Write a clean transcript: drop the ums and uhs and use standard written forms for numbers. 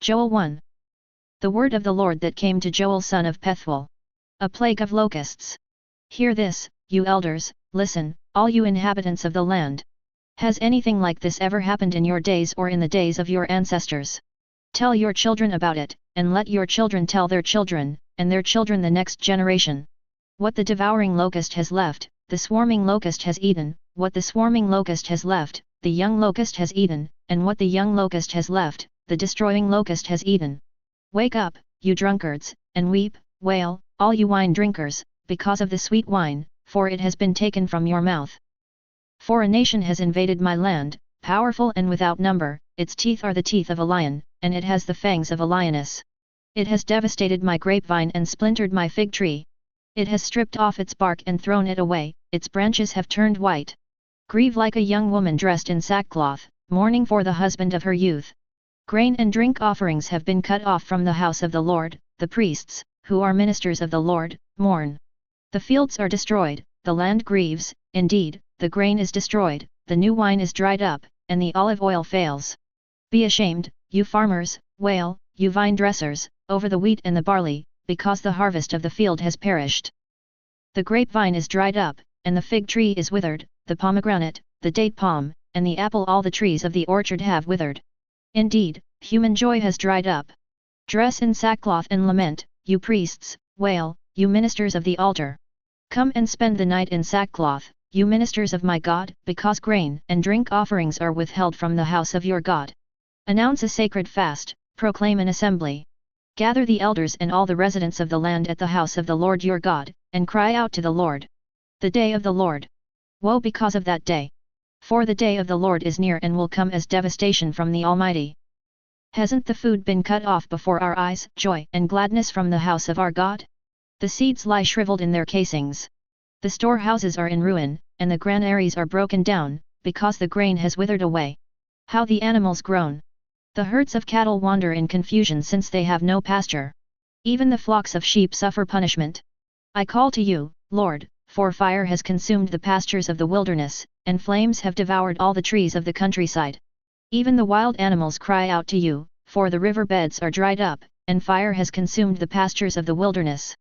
Joel 1. The word of the Lord that came to Joel son of Pethuel. A plague of locusts. Hear this, you elders, listen, all you inhabitants of the land. Has anything like this ever happened in your days or in the days of your ancestors? Tell your children about it, and let your children tell their children, and their children the next generation. What the devouring locust has left, the swarming locust has eaten, what the swarming locust has left, the young locust has eaten, and what the young locust has left, the destroying locust has eaten. Wake up, you drunkards, and weep, wail, all you wine drinkers, because of the sweet wine, for it has been taken from your mouth. For a nation has invaded my land, powerful and without number, its teeth are the teeth of a lion, and it has the fangs of a lioness. It has devastated my grapevine and splintered my fig tree. It has stripped off its bark and thrown it away, its branches have turned white. Grieve like a young woman dressed in sackcloth, mourning for the husband of her youth. Grain and drink offerings have been cut off from the house of the Lord, the priests, who are ministers of the Lord, mourn. The fields are destroyed, the land grieves, indeed, the grain is destroyed, the new wine is dried up, and the olive oil fails. Be ashamed, you farmers, wail, you vine dressers, over the wheat and the barley, because the harvest of the field has perished. The grapevine is dried up, and the fig tree is withered, the pomegranate, the date palm, and the apple, all the trees of the orchard have withered. Indeed, human joy has dried up. Dress in sackcloth and lament, you priests, wail, you ministers of the altar. Come and spend the night in sackcloth, you ministers of my God, because grain and drink offerings are withheld from the house of your God. Announce a sacred fast, proclaim an assembly. Gather the elders and all the residents of the land at the house of the Lord your God, and cry out to the Lord. The day of the Lord. Woe because of that day! For the day of the Lord is near and will come as devastation from the Almighty. Hasn't the food been cut off before our eyes, joy and gladness from the house of our God? The seeds lie shriveled in their casings. The storehouses are in ruin, and the granaries are broken down, because the grain has withered away. How the animals groan! The herds of cattle wander in confusion since they have no pasture. Even the flocks of sheep suffer punishment. I call to you, Lord, for fire has consumed the pastures of the wilderness, and flames have devoured all the trees of the countryside. Even the wild animals cry out to you, for the river beds are dried up, and fire has consumed the pastures of the wilderness.